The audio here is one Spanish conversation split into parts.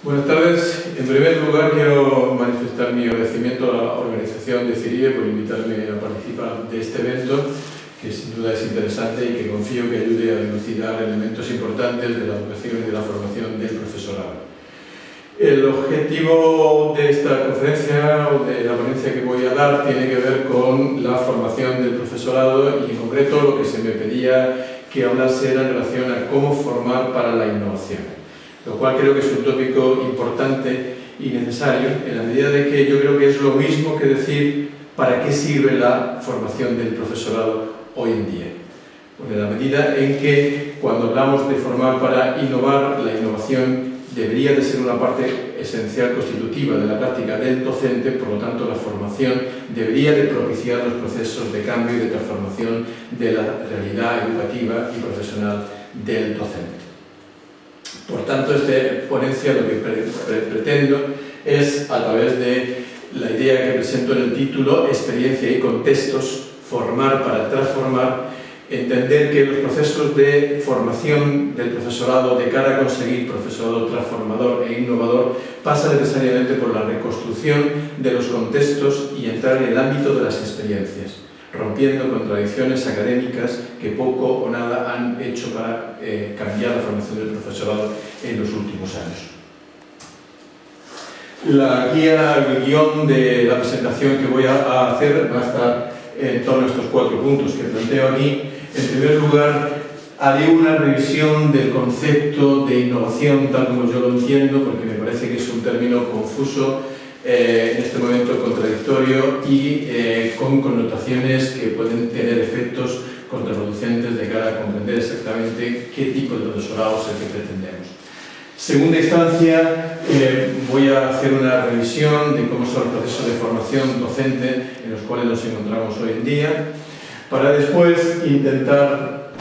Buenas tardes. En primer lugar, quiero manifestar mi agradecimiento a la organización de CIRIE por invitarme a participar de este evento, que sin duda es interesante y que confío que ayude a dilucidar elementos importantes de la educación y de la formación del profesorado. El objetivo de esta conferencia o de la ponencia que voy a dar tiene que ver con la formación del profesorado y en concreto lo que se me pedía que hablase era en relación a cómo formar para la innovación, lo cual creo que es un tópico importante y necesario en la medida de que yo creo que es lo mismo que decir para qué sirve la formación del profesorado hoy en día. Porque en la medida en que cuando hablamos de formar para innovar, la innovación debería de ser una parte esencial constitutiva de la práctica del docente, por lo tanto la formación debería de propiciar los procesos de cambio y de transformación de la realidad educativa y profesional del docente. Por tanto, esta ponencia lo que pretendo es, a través de la idea que presento en el título, experiencia y contextos, formar para transformar, entender que los procesos de formación del profesorado de cara a conseguir profesorado transformador e innovador pasa necesariamente por la reconstrucción de los contextos y entrar en el ámbito de las experiencias, rompiendo contradicciones académicas que poco o nada han hecho para cambiar la formación del profesorado en los últimos años. La guía, el guión de la presentación que voy a hacer va a estar en torno a estos 4 puntos que planteo aquí. En primer lugar, haré una revisión del concepto de innovación tal como yo lo entiendo, porque me parece que es un término confuso, en este momento contradictorio y con connotaciones que pueden tener efectos contraproducentes de cara a comprender exactamente qué tipo de profesorado es el que pretendemos. Segunda instancia, voy a hacer una revisión de cómo son los procesos de formación docente en los cuales nos encontramos hoy en día, para después intentar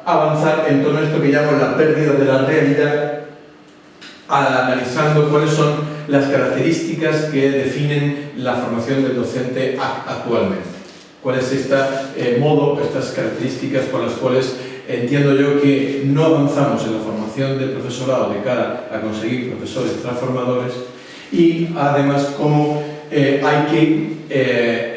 avanzar en todo esto que llamo la pérdida de la realidad, analizando cuáles son las características que definen la formación del docente actualmente. ¿Cuál es estas características por las cuales entiendo yo que no avanzamos en la formación del profesorado de cara a conseguir profesores transformadores? Y además cómo hay que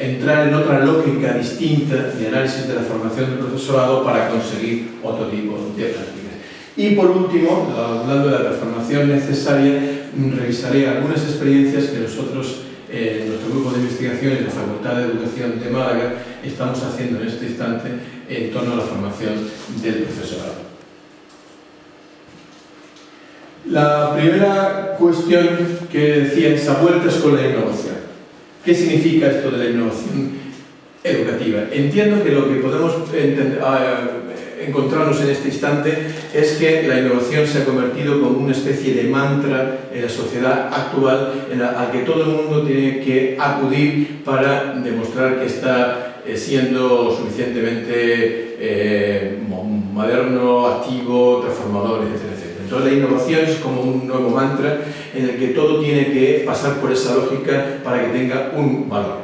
entrar en otra lógica distinta de análisis de la formación del profesorado para conseguir otro tipo de prácticas. Y por último, hablando de la transformación necesaria, revisaré algunas experiencias que nosotros, nuestro grupo de investigación en la Facultad de Educación de Málaga, estamos haciendo en este instante en torno a la formación del profesorado. La primera cuestión que decía es a vueltas con la innovación. ¿Qué significa esto de la innovación educativa? Entiendo que lo que podemos encontrarnos en este instante es que la innovación se ha convertido como una especie de mantra en la sociedad actual al que todo el mundo tiene que acudir para demostrar que está siendo suficientemente moderno, activo, transformador, etcétera, etcétera. Entonces la innovación es como un nuevo mantra en el que todo tiene que pasar por esa lógica para que tenga un valor.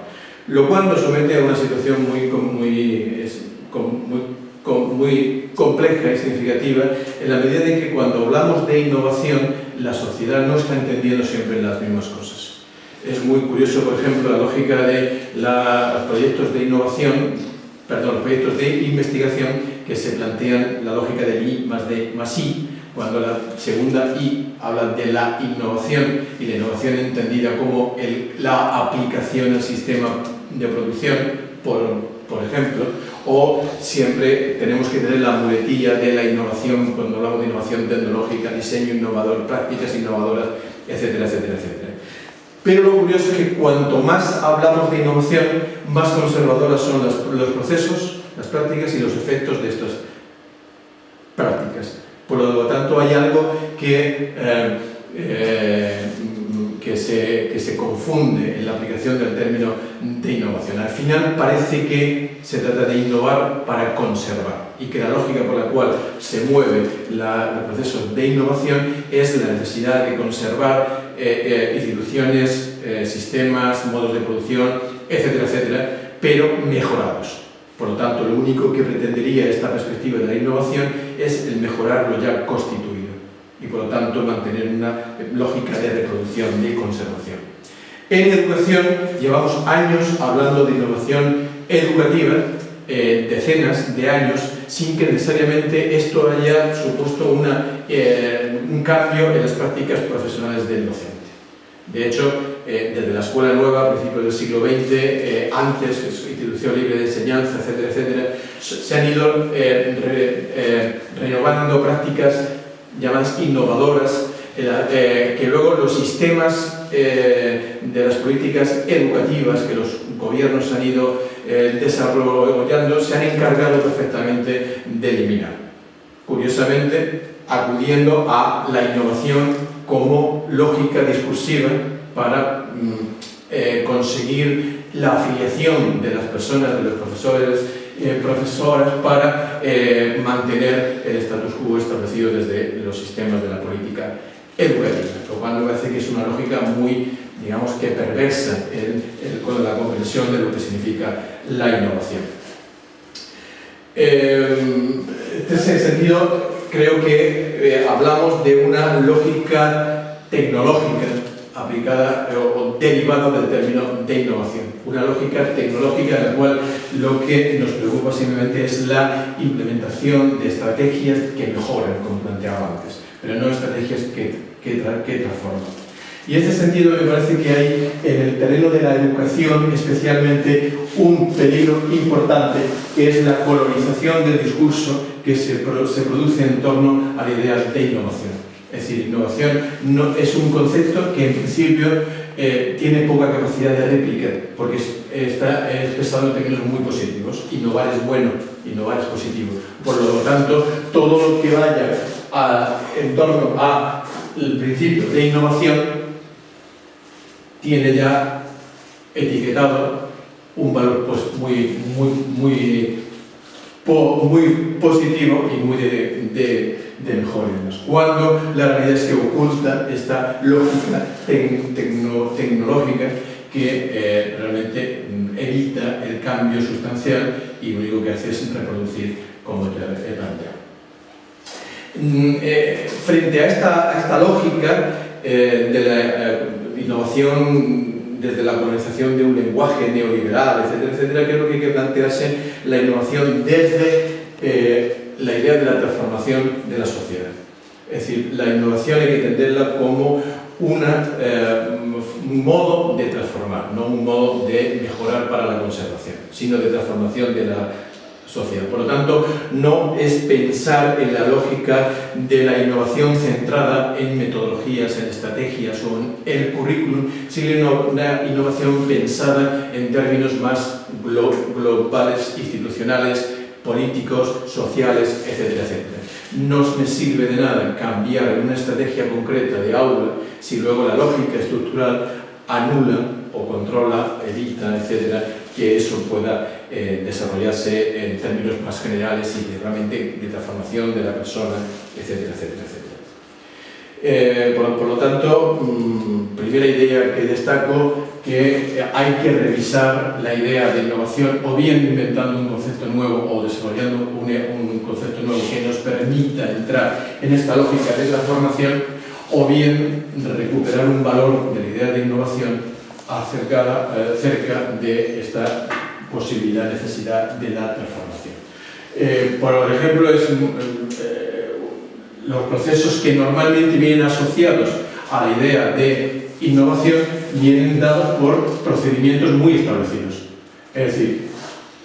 Lo cual nos somete a una situación muy compleja y significativa en la medida en que cuando hablamos de innovación la sociedad no está entendiendo siempre las mismas cosas. Es muy curioso, por ejemplo, la lógica de los proyectos de los proyectos de investigación que se plantean la lógica del I más D más I, cuando la segunda I habla de la innovación y la innovación entendida como la aplicación al sistema de producción, por ejemplo, o siempre tenemos que tener la muletilla de la innovación cuando hablamos de innovación tecnológica, diseño innovador, prácticas innovadoras, etcétera, etcétera, etcétera. Pero lo curioso es que cuanto más hablamos de innovación, más conservadoras son los procesos, las prácticas y los efectos de estas prácticas. Por lo tanto, hay algo que se confunde en la aplicación del término de innovación. Al final parece que se trata de innovar para conservar y que la lógica por la cual se mueve los procesos de innovación es la necesidad de conservar instituciones, sistemas, modos de producción, etcétera, etcétera, pero mejorados. Por lo tanto, lo único que pretendería esta perspectiva de la innovación es el mejorar lo ya constituido. y por lo tanto mantener una lógica de reproducción, de conservación. En educación llevamos años hablando de innovación educativa, decenas de años, sin que necesariamente esto haya supuesto un cambio en las prácticas profesionales del docente. De hecho, desde la Escuela Nueva, a principios del siglo XX, antes, Institución Libre de Enseñanza, etcétera, etcétera, se han ido renovando prácticas llamadas innovadoras, que luego los sistemas de las políticas educativas que los gobiernos han ido desarrollando se han encargado perfectamente de eliminar. Curiosamente, acudiendo a la innovación como lógica discursiva para conseguir la afiliación de las personas, de los profesores, profesoras, para mantener el status quo establecido desde los sistemas de la política educativa, lo cual me parece que es una lógica muy, digamos, que perversa con la comprensión de lo que significa la innovación. En ese sentido, creo que hablamos de una lógica tecnológica aplicada o derivada del término de innovación. Una lógica tecnológica en la cual lo que nos preocupa simplemente es la implementación de estrategias que mejoran, como planteaba antes, pero no estrategias que transforman. Y en este sentido me parece que hay en el terreno de la educación especialmente un peligro importante, que es la colonización del discurso que se produce en torno a la idea de innovación. Es decir, innovación no, es un concepto que en principio tiene poca capacidad de réplica, porque está expresado en términos muy positivos. Innovar es bueno, innovar es positivo. Por lo tanto, todo lo que vaya en torno al principio de innovación tiene ya etiquetado un valor pues, muy positivo y muy de mejor. Cuando la realidad es que oculta esta lógica tecnológica que realmente evita el cambio sustancial y lo único que hace es reproducir como te he planteado. Frente a esta lógica de la innovación desde la colonización de un lenguaje neoliberal, etcétera, etcétera, creo que hay que plantearse la innovación desde la idea de la transformación de la sociedad. Es decir, la innovación hay que entenderla como un modo de transformar, no un modo de mejorar para la conservación, sino de transformación de la sociedad. Por lo tanto, no es pensar en la lógica de la innovación centrada en metodologías, en estrategias o en el currículum, sino una innovación pensada en términos más globales, institucionales, políticos, sociales, etcétera, etcétera. No me sirve de nada cambiar una estrategia concreta de aula si luego la lógica estructural anula o controla, evita, etcétera, que eso pueda desarrollarse en términos más generales y realmente de transformación de la persona, etcétera, etcétera, etcétera. Por lo tanto, primera idea que destaco, que hay que revisar la idea de innovación o bien inventando un concepto nuevo o desarrollando un concepto nuevo que nos permita entrar en esta lógica de transformación, o bien recuperar un valor de la idea de innovación cerca de esta posibilidad, necesidad de la transformación. Por ejemplo, los procesos que normalmente vienen asociados a la idea de innovación vienen dados por procedimientos muy establecidos. Es decir,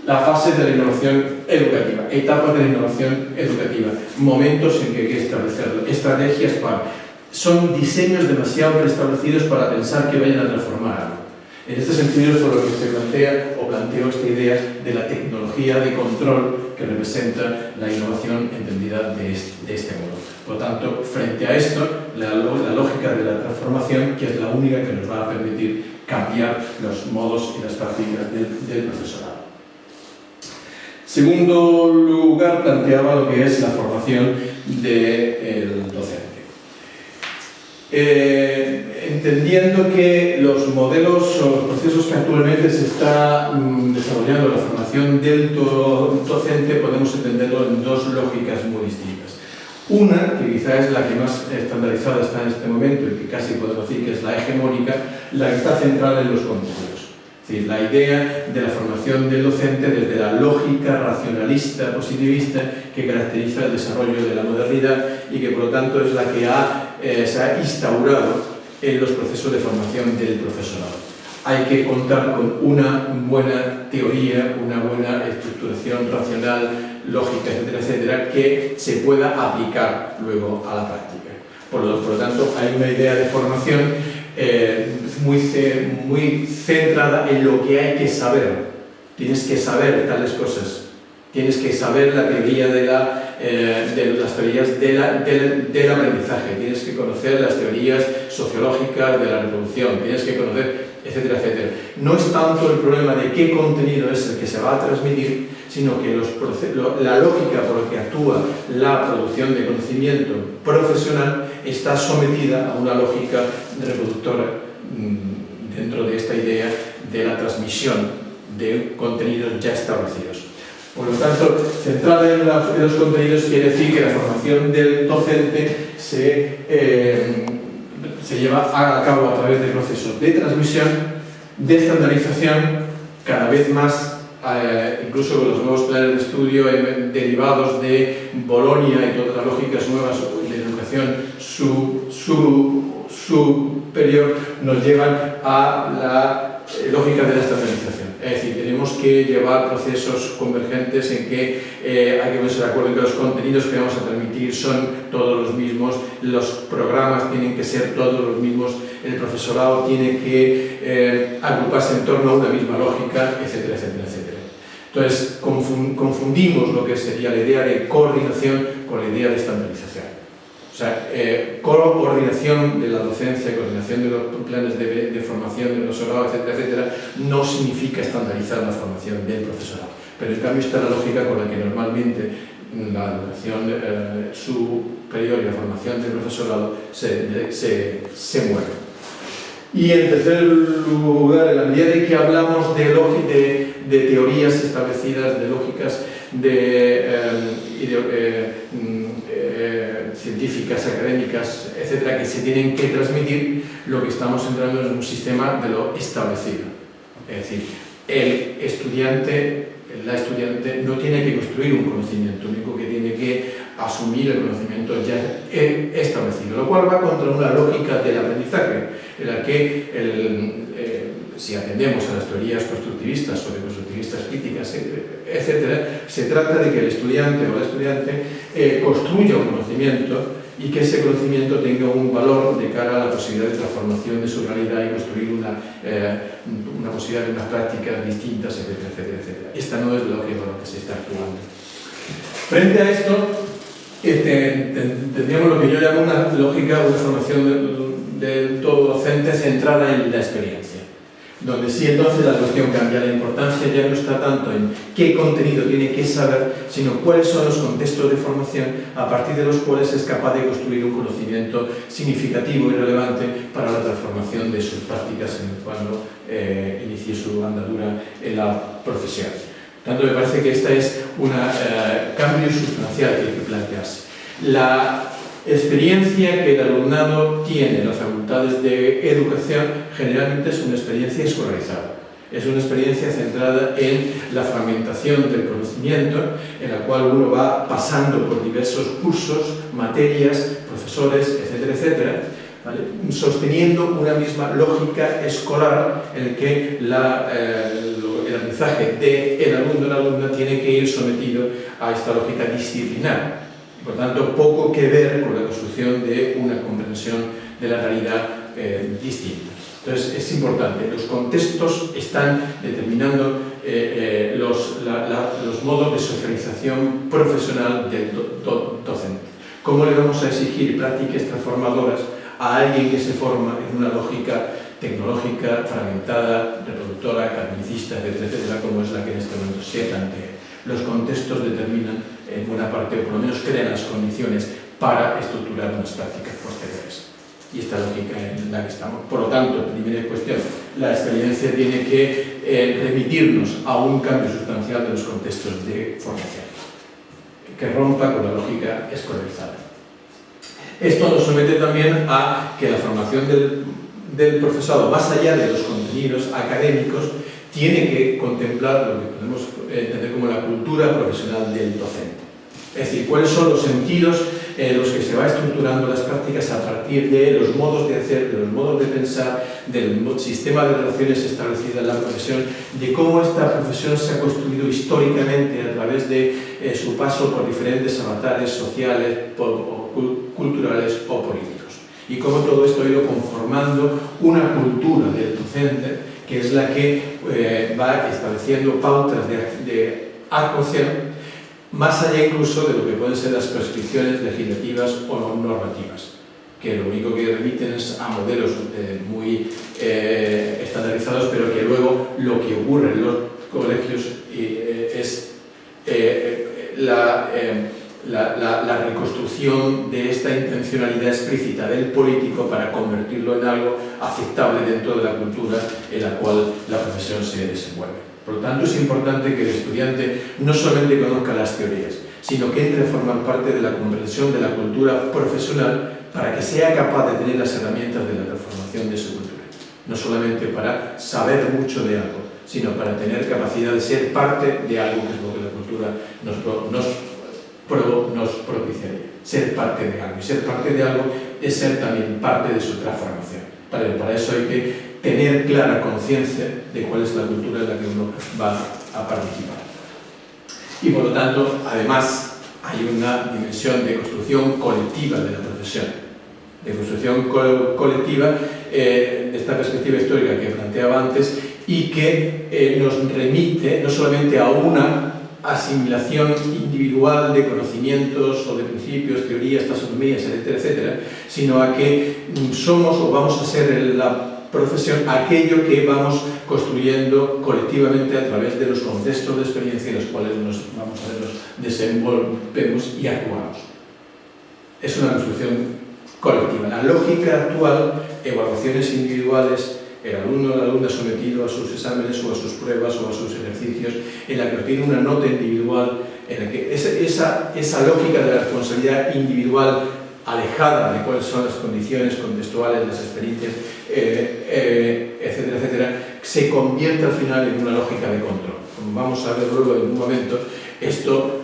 la fase de la innovación educativa, etapas de la innovación educativa, momentos en que hay que establecerlo, estrategias son diseños demasiado preestablecidos para pensar que vayan a transformar algo. En este sentido es por lo que se planteo esta idea de la tecnología de control que representa la innovación entendida de este modo. Por lo tanto, frente a esto, la lógica de la transformación, que es la única que nos va a permitir cambiar los modos y las prácticas del profesorado. Segundo lugar, planteaba lo que es la formación del docente. Entendiendo que los modelos o los procesos que actualmente se está desarrollando la formación del docente podemos entenderlo en dos lógicas muy distintas. Una, que quizá es la que más estandarizada está en este momento y que casi podemos decir que es la hegemónica, la que está centrada en los contenidos. Es decir, la idea de la formación del docente desde la lógica racionalista, positivista, que caracteriza el desarrollo de la modernidad y que por lo tanto es la que se ha instaurado en los procesos de formación del profesorado. Hay que contar con una buena teoría, una buena estructuración racional, lógica, etcétera, etcétera, que se pueda aplicar luego a la práctica. Por lo tanto, hay una idea de formación muy centrada en lo que hay que saber. Tienes que saber tales cosas. Tienes que saber la teoría de las teorías del aprendizaje. Tienes que conocer las teorías sociológicas de la reproducción. Tienes que conocer, etcétera, etcétera. No es tanto el problema de qué contenido es el que se va a transmitir, sino que la lógica por la que actúa la producción de conocimiento profesional está sometida a una lógica reproductora dentro de esta idea de la transmisión de contenidos ya establecidos. Por lo tanto, centrada en los contenidos quiere decir que la formación del docente se lleva a cabo a través de procesos de transmisión, de estandarización, cada vez más, incluso con los nuevos planes de estudio derivados de Bolonia y todas las lógicas nuevas de educación superior, nos llevan a la lógica de la estandarización. Es decir, tenemos que llevar procesos convergentes en que hay que ponerse de acuerdo en que los contenidos que vamos a transmitir son todos los mismos, los programas tienen que ser todos los mismos, el profesorado tiene que agruparse en torno a una misma lógica, etcétera, etcétera, etcétera. Entonces, confundimos lo que sería la idea de coordinación con la idea de estandarización. O sea, coordinación de la docencia, coordinación de los planes de formación del profesorado, etcétera, etcétera, no significa estandarizar la formación del profesorado. Pero en cambio está la lógica con la que normalmente la educación superior y la formación del profesorado se mueve. Y en tercer lugar, en la medida de que hablamos de teorías establecidas, de lógicas, científicas, académicas, etcétera, que se tienen que transmitir, lo que estamos entrando es un sistema de lo establecido. Es decir, la estudiante no tiene que construir un conocimiento, lo único que tiene que asumir el conocimiento ya establecido, lo cual va contra una lógica del aprendizaje, en la que si atendemos a las teorías constructivistas o de constructivistas críticas, etcétera, se trata de que el estudiante o la estudiante construya un conocimiento y que ese conocimiento tenga un valor de cara a la posibilidad de transformación de su realidad y construir una posibilidad de unas prácticas distintas, etcétera, etcétera, etcétera. Esta no es lo que se está actuando. Frente a esto, tendríamos lo que yo llamo una lógica, una formación del todo docente centrada en la experiencia, donde sí entonces la cuestión cambia, la importancia ya no está tanto en qué contenido tiene que saber, sino cuáles son los contextos de formación a partir de los cuales es capaz de construir un conocimiento significativo y relevante para la transformación de sus prácticas cuando inicie su andadura en la profesión. Por tanto, me parece que este es un cambio sustancial que hay que plantearse. La experiencia que el alumnado tiene en las facultades de educación generalmente es una experiencia escolarizada. Es una experiencia centrada en la fragmentación del conocimiento, en la cual uno va pasando por diversos cursos, materias, profesores, etcétera, etcétera, ¿vale? Sosteniendo una misma lógica escolar en la que el aprendizaje del alumno o la alumna tiene que ir sometido a esta lógica disciplinar. Por tanto, poco que ver con la construcción de una comprensión de la realidad distinta. Entonces, es importante, los contextos están determinando los modos de socialización profesional del docente. ¿Cómo le vamos a exigir prácticas transformadoras a alguien que se forma en una lógica tecnológica, fragmentada, reproductora, academicista, etcétera, etcétera, como es la que en este momento se plantea? Los contextos determinan en buena parte, o por lo menos crean las condiciones para estructurar unas prácticas posteriores. Y esta lógica en la que estamos. Por lo tanto, primera cuestión, la experiencia tiene que remitirnos a un cambio sustancial de los contextos de formación, que rompa con la lógica escolarizada. Esto nos somete también a que la formación del profesorado, más allá de los contenidos académicos, tiene que contemplar lo que podemos entender como la cultura profesional del docente. Es decir, cuáles son los sentidos en los que se va estructurando las prácticas a partir de los modos de hacer, de los modos de pensar, del sistema de relaciones establecidas en la profesión, de cómo esta profesión se ha construido históricamente a través de su paso por diferentes avatares sociales, culturales o políticos. Y cómo todo esto ha ido conformando una cultura del docente que es la que va estableciendo pautas de actuación más allá incluso de lo que pueden ser las prescripciones legislativas o normativas, que lo único que remiten es a modelos muy estandarizados, pero que luego lo que ocurre en los colegios es la reconstrucción de esta intencionalidad explícita del político para convertirlo en algo aceptable dentro de la cultura en la cual la profesión se desenvuelve. Por lo tanto, es importante que el estudiante no solamente conozca las teorías, sino que entre a formar parte de la comprensión de la cultura profesional para que sea capaz de tener las herramientas de la transformación de su cultura. No solamente para saber mucho de algo, sino para tener capacidad de ser parte de algo, que es lo que la cultura nos propiciaría. Ser parte de algo. Y ser parte de algo es ser también parte de su transformación. Para eso hay que tener clara conciencia de cuál es la cultura en la que uno va a participar. Y por lo tanto, además, hay una dimensión de construcción colectiva de la profesión, de construcción colectiva de esta perspectiva histórica que planteaba antes y que nos remite no solamente a una asimilación individual de conocimientos o de principios, teorías, taxonomías, etcétera, etcétera, sino a que somos o vamos a ser la profesión aquello que vamos construyendo colectivamente a través de los contextos de experiencia en los cuales nos desenvolvemos y actuamos. Es una construcción colectiva. La lógica actual, evaluaciones individuales, el alumno o la alumna sometido a sus exámenes o a sus pruebas o a sus ejercicios, en la que obtiene una nota individual, en la que esa lógica de la responsabilidad individual alejada de cuáles son las condiciones contextuales, las experiencias, etcétera, etcétera, se convierte al final en una lógica de control. Como vamos a ver luego en un momento, esto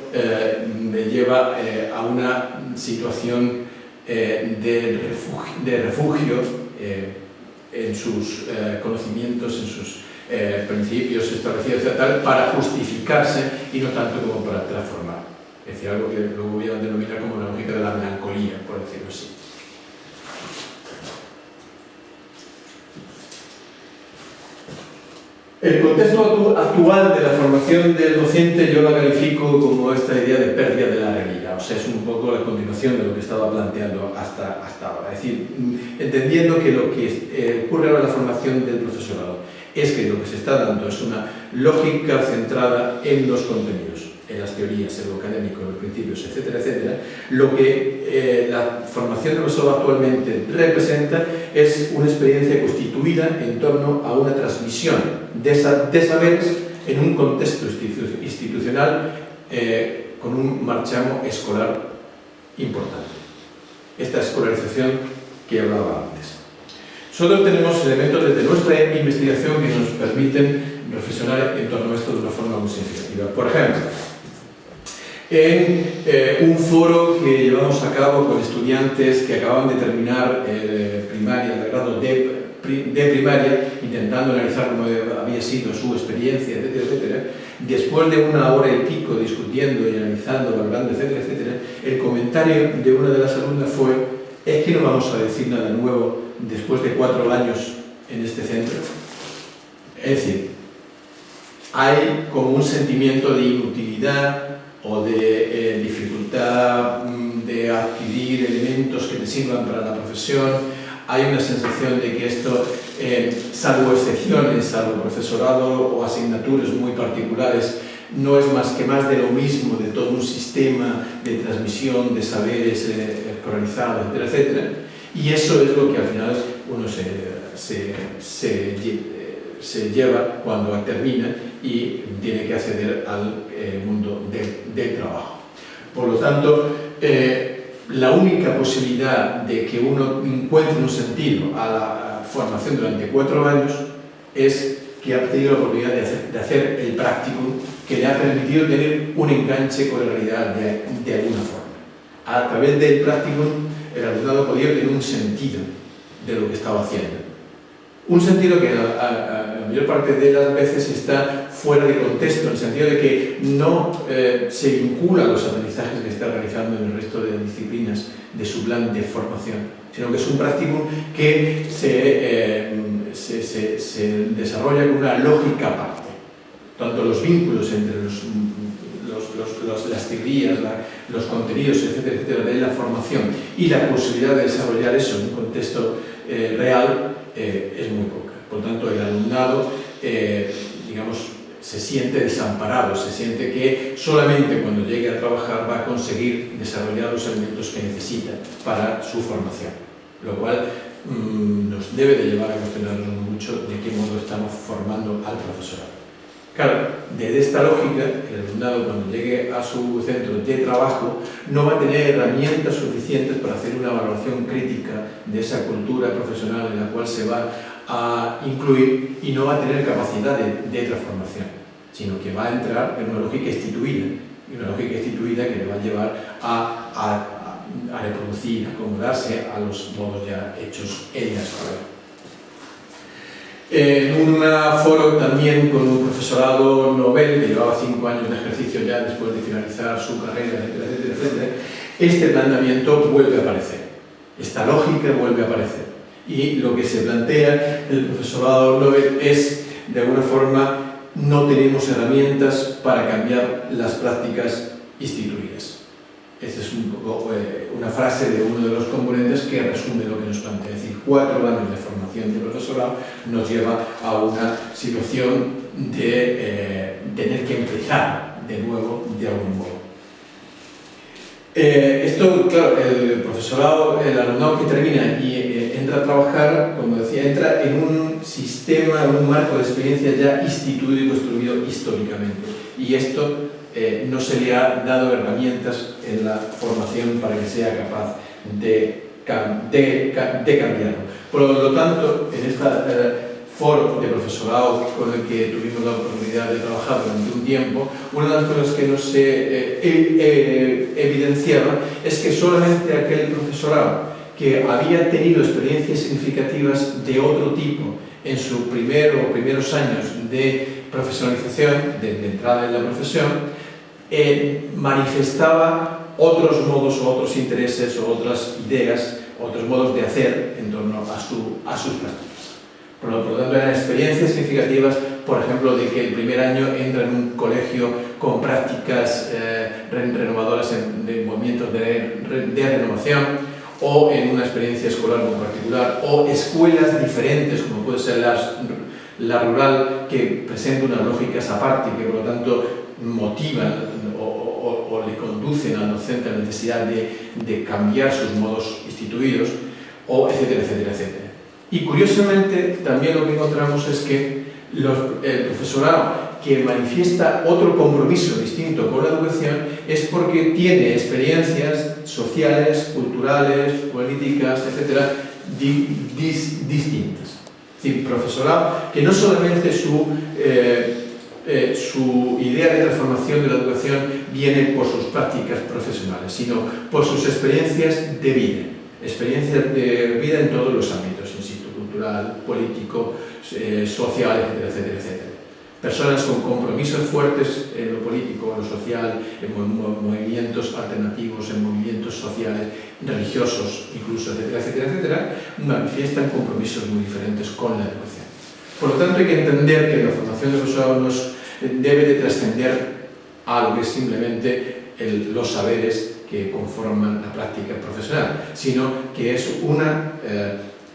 me lleva a una situación de refugio en sus conocimientos, en sus principios establecidos para justificarse y no tanto como para transformar. Es decir, algo que luego voy a denominar como la lógica de la melancolía, por decirlo así. El contexto actual de la formación del docente yo lo califico como esta idea de pérdida de la realidad, o sea, es un poco la continuación de lo que estaba planteando hasta ahora. Es decir, entendiendo que lo que ocurre ahora en la formación del profesorado es que lo que se está dando es una lógica centrada en los contenidos, en las teorías, en lo académico, en los principios, etcétera, etcétera. Lo que la formación del profesorado actualmente representa es una experiencia constituida en torno a una transmisión de saberes en un contexto institucional con un marchamo escolar importante. Esta escolarización que hablaba antes. Nosotros tenemos elementos desde nuestra investigación que nos permiten reflexionar en torno a esto de una forma muy significativa. Por ejemplo, en un foro que llevamos a cabo con estudiantes que acababan de terminar primaria, el grado de primaria, intentando analizar cómo había sido su experiencia, etcétera, etcétera, después de una hora y pico discutiendo y analizando, valorando, etcétera, etcétera, el comentario de una de las alumnas fue: es que no vamos a decir nada nuevo después de 4 años en este centro. Es decir, hay como un sentimiento de inutilidad o de dificultad de adquirir elementos que te sirvan para la profesión. Hay una sensación de que esto, salvo excepciones, salvo profesorado o asignaturas muy particulares, no es más que más de lo mismo de todo un sistema de transmisión de saberes escolarizados, etcétera, etcétera. Y eso es lo que al final uno se lleva cuando termina y tiene que acceder al mundo del trabajo. Por lo tanto, la única posibilidad de que uno encuentre un sentido a la formación durante 4 años es que ha tenido la oportunidad de hacer el práctico que le ha permitido tener un enganche con la realidad de alguna forma. A través del práctico, el alumnado podía tener un sentido de lo que estaba haciendo. Un sentido que la mayor parte de las veces está fuera de contexto, en el sentido de que no se vincula a los aprendizajes que está realizando en el resto de disciplinas de su plan de formación, sino que es un práctico que se desarrolla con una lógica aparte. Tanto los vínculos entre las teorías, los contenidos, etcétera, etcétera, de la formación y la posibilidad de desarrollar eso en un contexto real es muy poca. Por tanto, el alumnado, digamos, se siente desamparado, se siente que solamente cuando llegue a trabajar va a conseguir desarrollar los elementos que necesita para su formación, lo cual nos debe de llevar a cuestionarnos mucho de qué modo estamos formando al profesorado. Claro, desde esta lógica, el alumnado cuando llegue a su centro de trabajo no va a tener herramientas suficientes para hacer una valoración crítica de esa cultura profesional en la cual se va a incluir y no va a tener capacidad de transformación, sino que va a entrar en una lógica instituida, y una lógica instituida que le va a llevar a reproducir, a acomodarse a los modos ya hechos en la escuela. En un foro también con un profesorado novel que llevaba 5 años de ejercicio ya después de finalizar su carrera, etcétera, etcétera, etcétera, este planteamiento vuelve a aparecer, esta lógica vuelve a aparecer. Y lo que se plantea el profesorado novel es, de alguna forma, no tenemos herramientas para cambiar las prácticas instituidas. Esta es un poco una frase de uno de los componentes que resume lo que nos plantea. Es decir, 4 años de formación de profesorado nos lleva a una situación de tener que empezar de nuevo de algún modo. Esto, claro, el profesorado, el alumnado que termina y entra a trabajar, como decía, entra en un sistema, en un marco de experiencia ya instituido y construido históricamente. Y esto no se le ha dado herramientas en la formación para que sea capaz de cambiarlo. Por lo tanto, en este foro de profesorado con el que tuvimos la oportunidad de trabajar durante un tiempo, una de las cosas que nos evidenciaba es que solamente aquel profesorado que había tenido experiencias significativas de otro tipo en sus primeros años de profesionalización, de entrada en la profesión, manifestaba otros modos o otros intereses o otras ideas, otros modos de hacer en torno a sus prácticas. Por lo tanto, eran experiencias significativas, por ejemplo, de que el primer año entra en un colegio con prácticas renovadoras en movimientos de renovación, o en una experiencia escolar muy particular, o escuelas diferentes, como puede ser la rural, que presenta unas lógicas aparte y que por lo tanto motivan o le conducen al docente a la necesidad de cambiar sus modos instituidos, o etcétera, etcétera, etcétera. Y curiosamente también lo que encontramos es que el profesorado que manifiesta otro compromiso distinto con la educación es porque tiene experiencias sociales, culturales, políticas, etcétera, distintas. Es decir, profesorado que no solamente su idea de transformación de la educación viene por sus prácticas profesionales, sino por sus experiencias de vida en todos los ámbitos, insisto, cultural, político, social, etcétera, etcétera, etcétera. Personas con compromisos fuertes en lo político, en lo social, en movimientos alternativos, en movimientos sociales, religiosos, incluso, etcétera, etcétera, etcétera, manifiestan compromisos muy diferentes con la educación. Por lo tanto, hay que entender que la formación de profesorado nos debe de trascender a lo que es simplemente los saberes que conforman la práctica profesional, sino que es una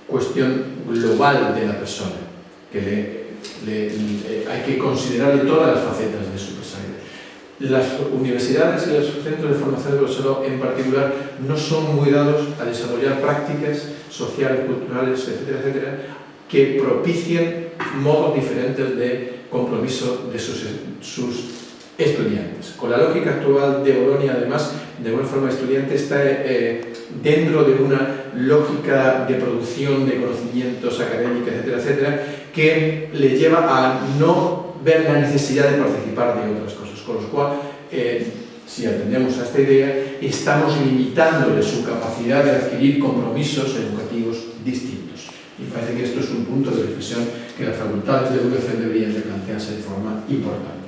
cuestión global de la persona, que hay que considerarle todas las facetas de su personalidad. Las universidades y los centros de formación de profesorado en particular no son muy dados a desarrollar prácticas sociales, culturales, etcétera, etcétera, que propicien modos diferentes de compromiso de sus estudiantes. Con la lógica actual de Bolonia, además, de alguna forma el estudiante está dentro de una lógica de producción de conocimientos académicos, etcétera, etcétera, que le lleva a no ver la necesidad de participar de otras cosas, con lo cual, si atendemos a esta idea, estamos limitándole su capacidad de adquirir compromisos educativos distintos. Y parece que esto es un punto de reflexión que las facultades de educación deberían de plantearse de forma importante.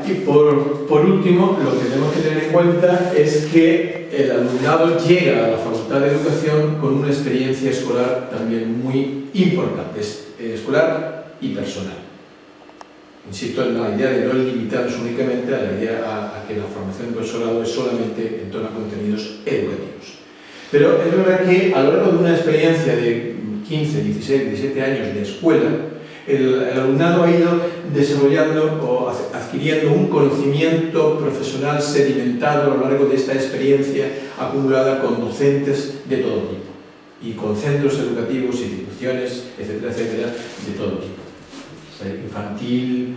Y por último, lo que tenemos que tener en cuenta es que el alumnado llega a la Facultad de Educación con una experiencia escolar también muy importante, escolar y personal. Insisto en la idea de no limitarnos únicamente a la idea a que la formación del profesorado es solamente en torno a contenidos educativos. Pero es verdad que a lo largo de una experiencia de 15, 16, 17 años de escuela, el alumnado ha ido desarrollando o adquiriendo un conocimiento profesional sedimentado a lo largo de esta experiencia acumulada con docentes de todo tipo y con centros educativos, instituciones, etcétera, etcétera, de todo tipo. Infantil,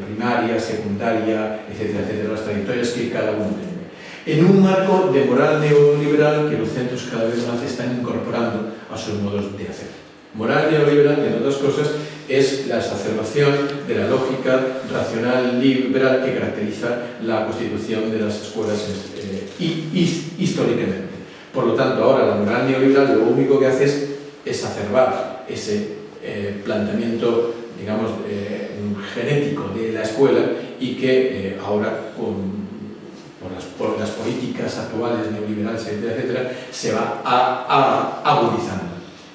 primaria, secundaria, etcétera, etcétera, las trayectorias que cada uno tiene. En un marco de moral neoliberal que los centros cada vez más están incorporando a sus modos de hacer. Moral neoliberal, entre otras cosas, es la exacerbación de la lógica racional liberal que caracteriza la constitución de las escuelas históricamente. Por lo tanto, ahora la moral neoliberal lo único que hace es exacerbar ese planteamiento, digamos, genético de la escuela y que ahora, por las políticas actuales neoliberales, etcétera, etcétera, se va agudizando.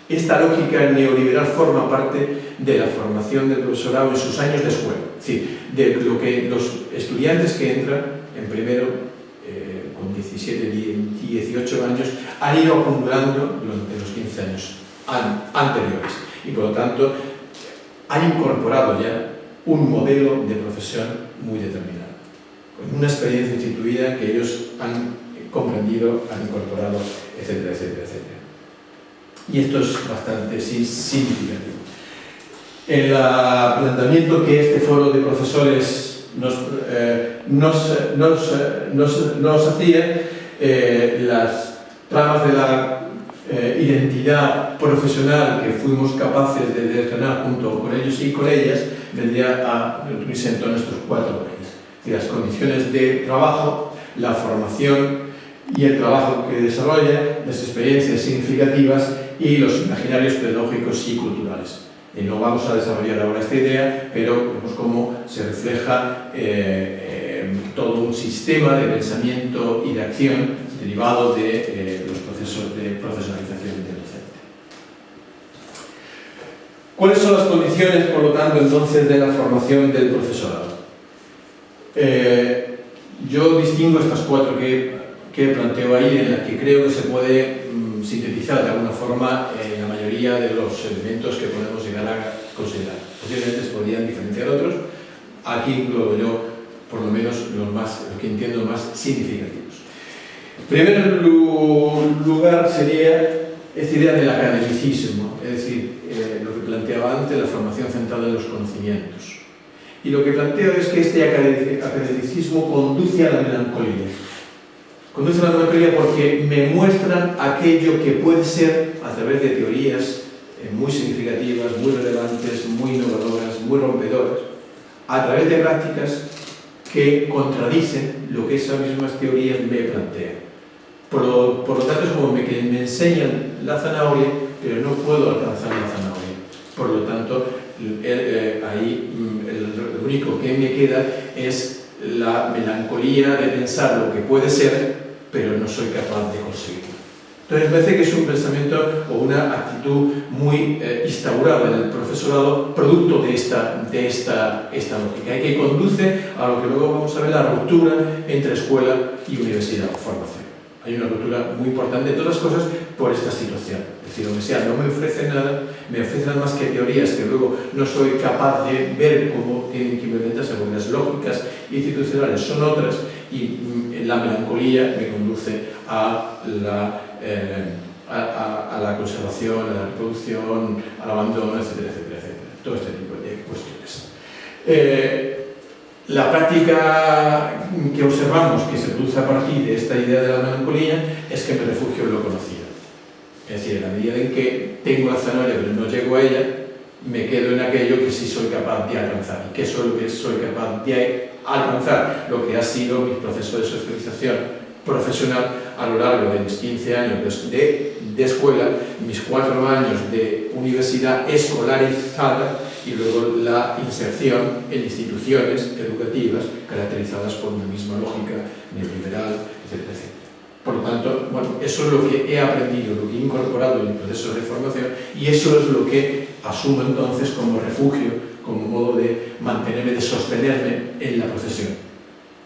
Esta lógica neoliberal forma parte de la formación del profesorado en sus años de escuela. Es decir, de lo que los estudiantes que entran en primero, con 17, 18 años, han ido acumulando durante los 15 años anteriores. Y por lo tanto, han incorporado ya un modelo de profesión muy determinado. Con una experiencia instituida que ellos han comprendido, han incorporado, etcétera, etcétera, etcétera. Y esto es bastante significativo. El planteamiento que este foro de profesores nos hacía, las tramas de la identidad profesional que fuimos capaces de desgranar junto con ellos y con ellas, vendría a reunirse en torno a estos 4 ejes. Es decir, las condiciones de trabajo, la formación y el trabajo que desarrolla, las experiencias significativas y los imaginarios pedagógicos y culturales. No vamos a desarrollar ahora esta idea, pero vemos cómo se refleja todo un sistema de pensamiento y de acción derivado de los procesos de profesionalización del docente. ¿Cuáles son las condiciones, por lo tanto, entonces, de la formación del profesorado? Yo distingo estas 4 que planteo ahí, en las que creo que se puede sintetizar de alguna forma la mayoría de los elementos que podemos llegar a considerar. Posiblemente se podrían diferenciar otros. Aquí incluyo yo, por lo menos, los que entiendo más significativos. En primer lugar sería esta idea del academicismo, es decir, lo que planteaba antes, la formación centrada en los conocimientos. Y lo que planteo es que este academicismo conduce a la melancolía. Conduce a la melancolía porque me muestran aquello que puede ser, a través de teorías muy significativas, muy relevantes, muy innovadoras, muy rompedoras, a través de prácticas que contradicen lo que esas mismas teorías me plantean. Por lo tanto, es como que me enseñan la zanahoria, pero no puedo alcanzar la zanahoria. Por lo tanto, ahí lo único que me queda es la melancolía de pensar lo que puede ser, pero no soy capaz de conseguirlo. Entonces, me parece que es un pensamiento o una actitud muy instaurada en el profesorado, producto de esta lógica, y que conduce a lo que luego vamos a ver, la ruptura entre escuela y universidad o formación. Hay una ruptura muy importante, de todas las cosas, por esta situación. Es decir, la universidad no me ofrece nada, me ofrece nada más que teorías que luego no soy capaz de ver cómo tienen que implementarse, porque las lógicas institucionales son otras, y la melancolía me conduce a la conservación, a la reproducción, al abandono, etcétera, etcétera, etcétera. Todo este tipo de cuestiones. La práctica que observamos que se produce a partir de esta idea de la melancolía es que me refugio en lo conocido. Es decir, en la medida en que tengo la zanahoria pero no llego a ella, me quedo en aquello que sí soy capaz de alcanzar. ¿Y qué es lo que soy capaz de alcanzar? Lo que ha sido mi proceso de socialización profesional a lo largo de mis 15 años de escuela, mis 4 años de universidad escolarizada y luego la inserción en instituciones educativas caracterizadas por una misma lógica neoliberal, etcétera, etcétera. Por lo tanto, bueno, eso es lo que he aprendido, lo que he incorporado en el proceso de formación, y eso es lo que asumo entonces como refugio, como modo de mantenerme, de sostenerme en la profesión.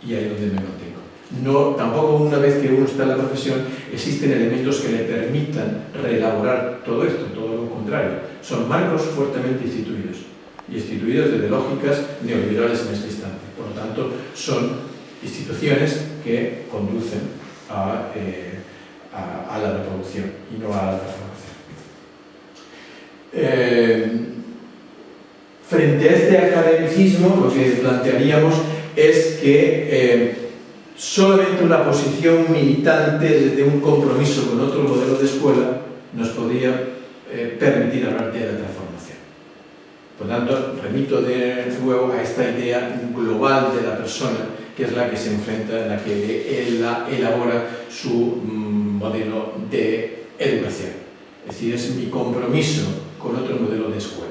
Y ahí es donde me mantengo. No, tampoco una vez que uno está en la profesión existen elementos que le permitan reelaborar todo esto, todo lo contrario. Son marcos fuertemente instituidos, y instituidos desde lógicas neoliberales en este instante. Por lo tanto, son instituciones que conducen a la reproducción y no a la transformación. Frente a este academicismo, lo que plantearíamos es que solamente una posición militante desde un compromiso con otro modelo de escuela nos podría permitir hablar de la transformación. Por lo tanto, remito de nuevo a esta idea global de la persona, que es la que se enfrenta, la que elabora su modelo de educación. Es decir, es mi compromiso con otro modelo de escuela.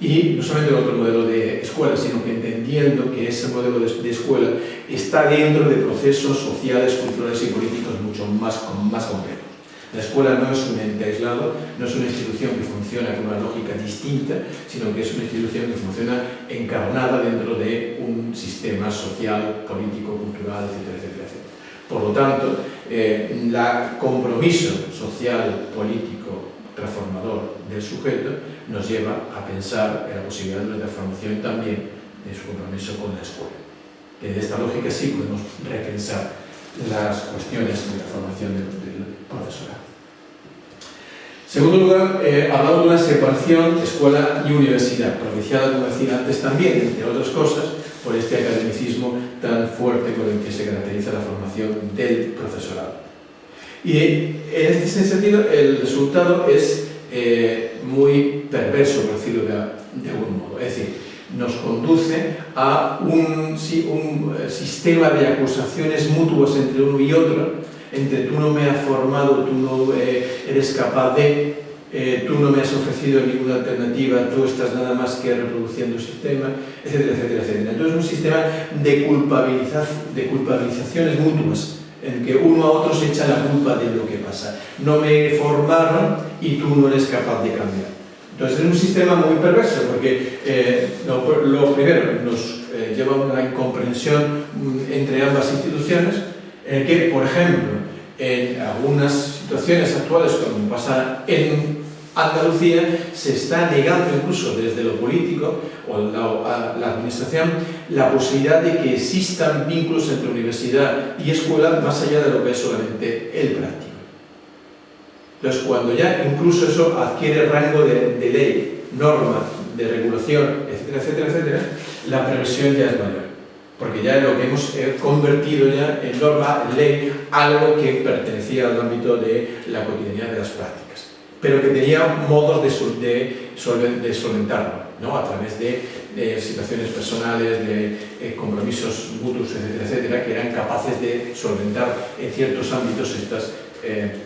Y no solamente con otro modelo de escuela, sino que entendiendo que ese modelo de escuela está dentro de procesos sociales, culturales y políticos mucho más complejos. La escuela no es un ente aislado, no es una institución que funciona con una lógica distinta, sino que es una institución que funciona encarnada dentro de un sistema social, político, cultural, etcétera, etcétera, etcétera. Por lo tanto, el compromiso social, político, transformador del sujeto nos lleva a pensar en la posibilidad de la transformación también de su compromiso con la escuela. Desde esta lógica sí podemos repensar las cuestiones de la formación del profesorado. En segundo lugar, hablamos de una separación escuela y universidad, propiciada, como decía antes, también, entre otras cosas, por este academicismo tan fuerte con el que se caracteriza la formación del profesorado. Y en este sentido, el resultado es muy perverso, por decirlo de algún modo. Es decir, nos conduce a un sistema de acusaciones mutuas entre uno y otro, entre tú no me has formado, tú no eres capaz de, tú no me has ofrecido ninguna alternativa, tú estás nada más que reproduciendo el sistema, etcétera, etcétera, etcétera. Entonces, un sistema de culpabilizaciones mutuas, en que uno a otro se echa la culpa de lo que pasa. No me formaron y tú no eres capaz de cambiar. Entonces es un sistema muy perverso, porque lo primero nos lleva a una incomprensión entre ambas instituciones, en el que, por ejemplo, en algunas situaciones actuales, como pasa en Andalucía, se está negando incluso desde lo político o la administración la posibilidad de que existan vínculos entre universidad y escuela más allá de lo que es solamente el práctico. Entonces, cuando ya incluso eso adquiere rango de ley, norma, de regulación, etcétera, etcétera, etcétera, la previsión ya es mayor. Porque ya lo que hemos convertido ya en norma, en ley, algo que pertenecía al ámbito de la cotidianidad de las prácticas, pero que tenía modos de solventarlo, ¿no? A través de situaciones personales, de compromisos mutuos, etcétera, etcétera, que eran capaces de solventar en ciertos ámbitos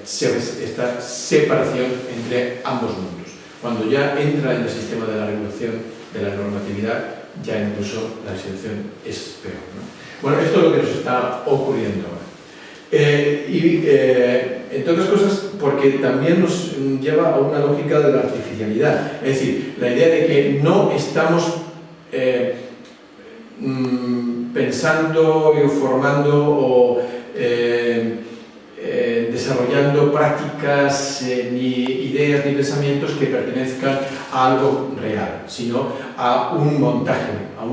esta separación entre ambos mundos. Cuando ya entra en el sistema de la regulación, de la normatividad, ya incluso la situación es peor, ¿no? Bueno, esto es lo que nos está ocurriendo ahora. Entre otras cosas, porque también nos lleva a una lógica de la artificialidad. Es decir, la idea de que no estamos pensando, formando o desarrollando prácticas, ni ideas, ni pensamientos que pertenezcan a algo real, sino a un montaje, a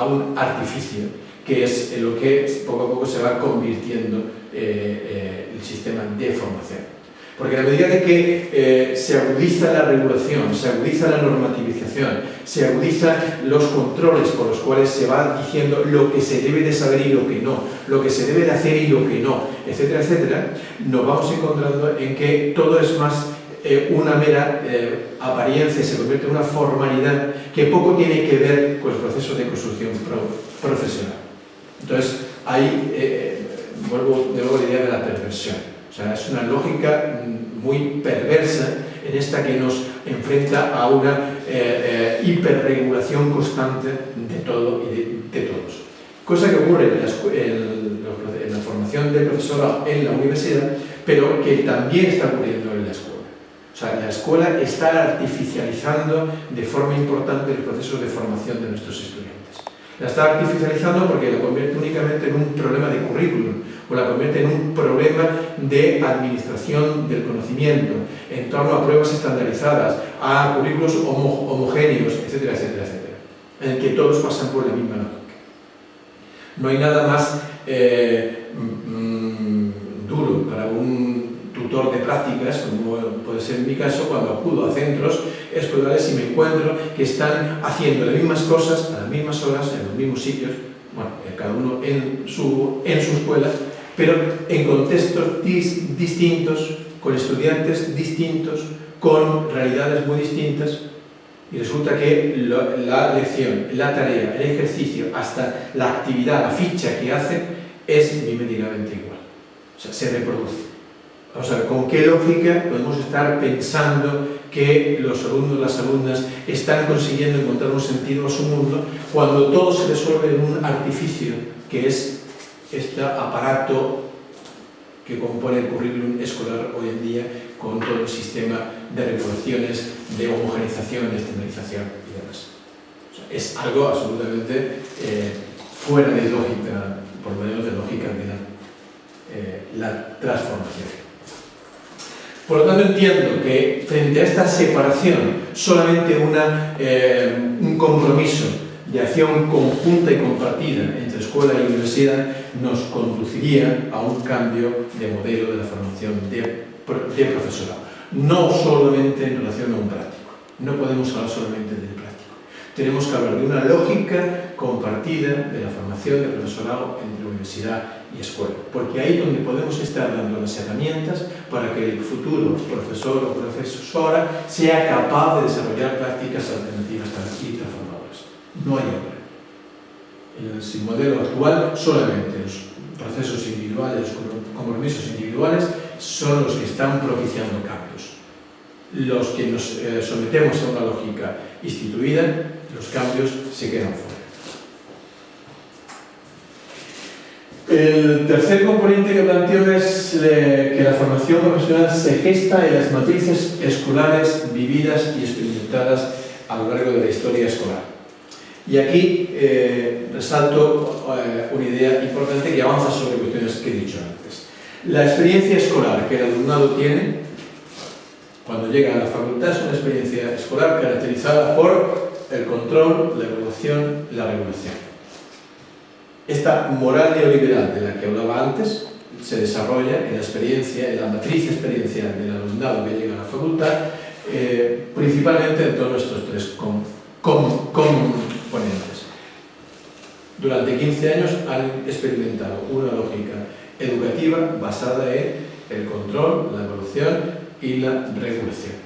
un artificio, que es en lo que poco a poco se va convirtiendo el sistema de formación. Porque a medida de que se agudiza la regulación, se agudiza la normativización, se agudizan los controles por los cuales se va diciendo lo que se debe de saber y lo que no, lo que se debe de hacer y lo que no, etcétera, etcétera, nos vamos encontrando en que todo es más una mera apariencia, se convierte en una formalidad que poco tiene que ver con el proceso de construcción profesional. Entonces, ahí vuelvo de nuevo a la idea de la perversión. O sea, es una lógica muy perversa en esta que nos enfrenta a una hiperregulación constante de todo y de todos. Cosa que ocurre en la formación de profesorado en la universidad, pero que también está ocurriendo en la escuela. O sea, la escuela está artificializando de forma importante el proceso de formación de nuestros estudiantes. La está artificializando porque la convierte únicamente en un problema de currículum, o la convierte en un problema de administración del conocimiento, en torno a pruebas estandarizadas, a currículos homogéneos, etcétera, etcétera, etcétera, en el que todos pasan por la misma lógica. No hay nada más duro para un tutor de prácticas, como puede ser en mi caso, cuando acudo a centros escolares y me encuentro que están haciendo las mismas cosas a las mismas horas, en los mismos sitios, bueno, cada uno en su escuela, pero en contextos distintos, con estudiantes distintos, con realidades muy distintas, y resulta que la lección, la tarea, el ejercicio, hasta la actividad, la ficha que hacen, es miméticamente igual. O sea, se reproduce. Vamos a ver, ¿con qué lógica podemos estar pensando que los alumnos, las alumnas, están consiguiendo encontrar un sentido a su mundo cuando todo se resuelve en un artificio que es este aparato que compone el currículum escolar hoy en día, con todo el sistema de regulaciones, de homogenización, de estandarización y demás? O sea, es algo absolutamente fuera de lógica, por lo menos de lógica de la transformación. Por lo tanto, entiendo que frente a esta separación, solamente un compromiso de acción conjunta y compartida entre escuela y universidad nos conduciría a un cambio de modelo de la formación de profesorado. No solamente en relación a un práctico. No podemos hablar solamente del práctico. Tenemos que hablar de una lógica compartida de la formación de profesorado entre universidad y escuela, porque ahí es donde podemos estar dando las herramientas para que el futuro profesor o profesora sea capaz de desarrollar prácticas alternativas y transformadoras. No hay otra. En el modelo actual, solamente los procesos individuales, los compromisos individuales, son los que están propiciando cambios. Los que nos sometemos a una lógica instituida, los cambios se quedan fuera. El tercer componente que planteo es que la formación profesional se gesta en las matrices escolares vividas y experimentadas a lo largo de la historia escolar. Y aquí resalto una idea importante que avanza sobre cuestiones que he dicho antes. La experiencia escolar que el alumnado tiene cuando llega a la facultad es una experiencia escolar caracterizada por el control, la evaluación, la regulación. Esta moral neoliberal de la que hablaba antes se desarrolla en la experiencia, en la matriz experiencial del alumnado que llega a la facultad, principalmente en todos estos tres componentes. Durante 15 años han experimentado una lógica educativa basada en el control, la evaluación y la regulación.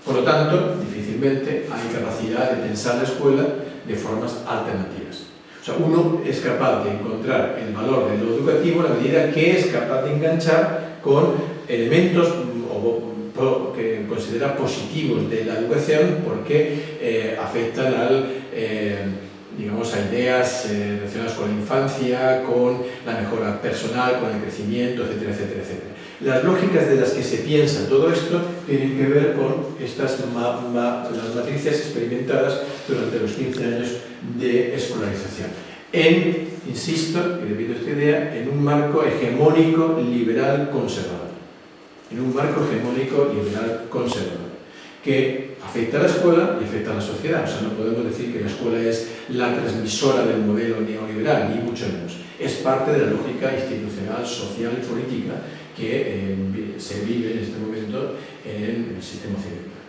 Por lo tanto, difícilmente hay capacidad de pensar la escuela de formas alternativas. O sea, uno es capaz de encontrar el valor de lo educativo a la medida que es capaz de enganchar con elementos que considera positivos de la educación porque afectan digamos, a ideas relacionadas con la infancia, con la mejora personal, con el crecimiento, etcétera, etcétera, etcétera. Las lógicas de las que se piensa todo esto tienen que ver con estas las matrices experimentadas durante los 15 años de escolarización. Insisto, y repito esta idea, en un marco hegemónico, liberal, conservador. En un marco hegemónico, liberal, conservador, que afecta a la escuela y afecta a la sociedad. O sea, no podemos decir que la escuela es la transmisora del modelo neoliberal, ni mucho menos. Es parte de la lógica institucional, social y política que se vive en este momento en el sistema occidental.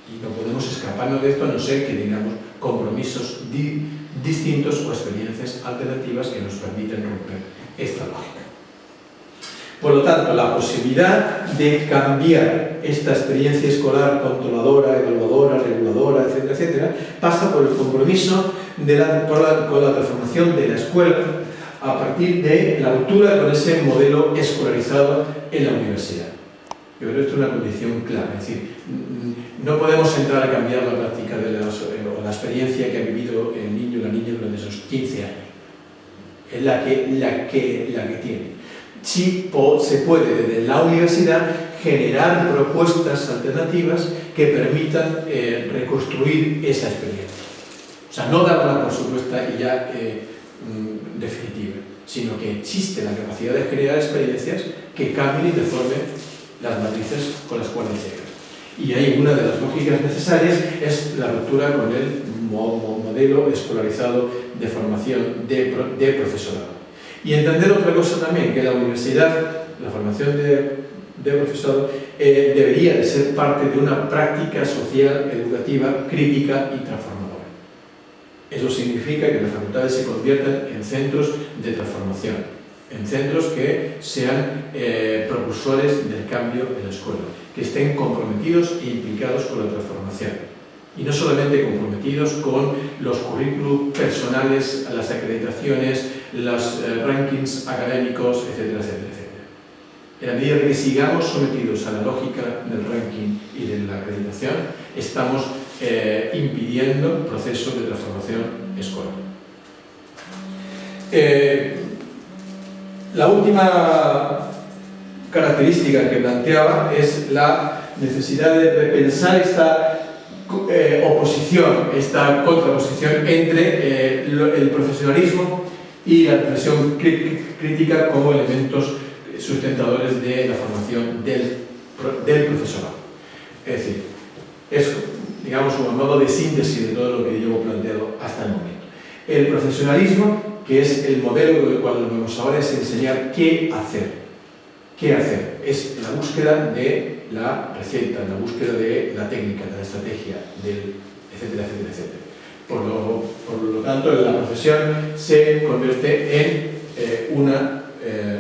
Y no podemos escaparnos de esto a no ser que digamos compromisos distintos o experiencias alternativas que nos permiten romper esta lógica. Por lo tanto, la posibilidad de cambiar esta experiencia escolar controladora, evaluadora, reguladora, etcétera, etcétera, pasa por el compromiso con la transformación de la escuela a partir de la ruptura con ese modelo escolarizado en la universidad. Yo creo que esto es una condición clave, es decir, no podemos entrar a cambiar la práctica o la experiencia que ha vivido el niño o la niña durante esos 15 años. Es la que tiene. Sí se puede desde la universidad generar propuestas alternativas que permitan reconstruir esa experiencia. O sea, no darla por supuesta y ya definitiva, sino que existe la capacidad de generar experiencias que cambien y deformen las matrices con las cuales llegan. Y ahí una de las lógicas necesarias es la ruptura con el modelo escolarizado de formación de profesorado. Y entender otra cosa también, que la universidad, la formación de profesorado, debería de ser parte de una práctica social, educativa, crítica y transformadora. Eso significa que las facultades se conviertan en centros de transformación, en centros que sean propulsores del cambio en la escuela, que estén comprometidos e implicados con la transformación. Y no solamente comprometidos con los currículos personales, las acreditaciones, los rankings académicos, etcétera, etcétera, etcétera. En la medida que sigamos sometidos a la lógica del ranking y de la acreditación, estamos impidiendo procesos de transformación escolar. La última característica que planteaba es la necesidad de repensar esta esta contraposición entre el profesionalismo y la reflexión crítica como elementos sustentadores de la formación del profesorado. Es decir, es, digamos, un modo de síntesis de todo lo que llevo planteado hasta el momento. El profesionalismo, que es el modelo del cual nos vemos ahora, es enseñar qué hacer. ¿Qué hacer? Es la búsqueda de la receta, la búsqueda de la técnica, de la estrategia, etcétera, etcétera, etcétera. Por lo tanto, la profesión se convierte en una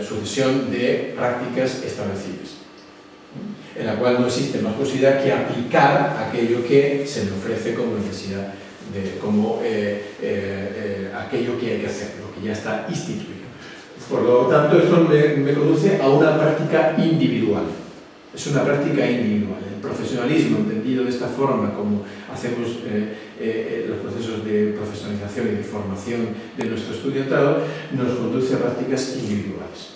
sucesión de prácticas establecidas, en la cual no existe más posibilidad que aplicar aquello que se le ofrece como necesidad, como aquello que hay que hacer, lo que ya está instituido. Por lo tanto, esto me conduce a una práctica individual. Es una práctica individual. El profesionalismo, entendido de esta forma, como hacemos los procesos de profesionalización y de formación de nuestro estudiantado, nos conduce a prácticas individuales.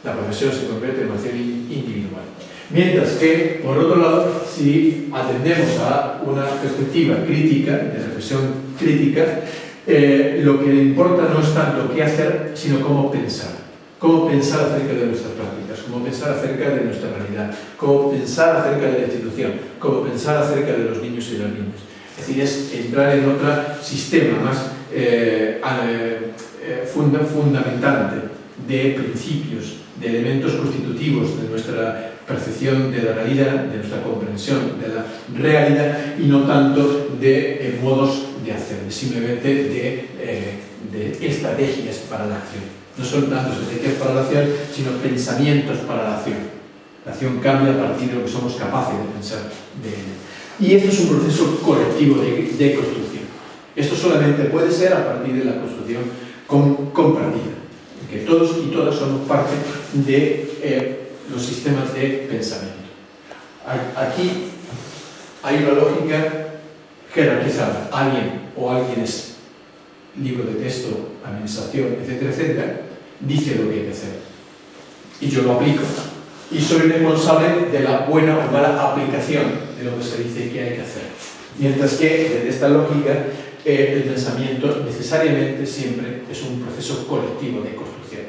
La profesión se convierte en una acción individual. Mientras que, por otro lado, si atendemos a una perspectiva crítica, de reflexión crítica, lo que le importa no es tanto qué hacer, sino cómo pensar. Cómo pensar acerca de nuestras prácticas, cómo pensar acerca de nuestra realidad, cómo pensar acerca de la institución, cómo pensar acerca de los niños y las niñas. Es decir, es entrar en otro sistema más fundamentante de principios, de elementos constitutivos de nuestra percepción de la realidad, de nuestra comprensión de la realidad, y no tanto de modos de hacer, simplemente de estrategias para la acción. No son tanto estrategias para la acción, sino pensamientos para la acción. La acción cambia a partir de lo que somos capaces de pensar de ella. Y esto es un proceso colectivo de construcción. Esto solamente puede ser a partir de la construcción compartida, en que todos y todas somos parte de los sistemas de pensamiento. Aquí hay una lógica jerarquizada. Alguien o alguienes, libro de texto, administración, etcétera, etcétera, dice lo que hay que hacer. Y yo lo aplico. Y soy responsable de la buena o mala aplicación de lo que se dice que hay que hacer. Mientras que, desde esta lógica, el pensamiento necesariamente siempre es un proceso colectivo de construcción.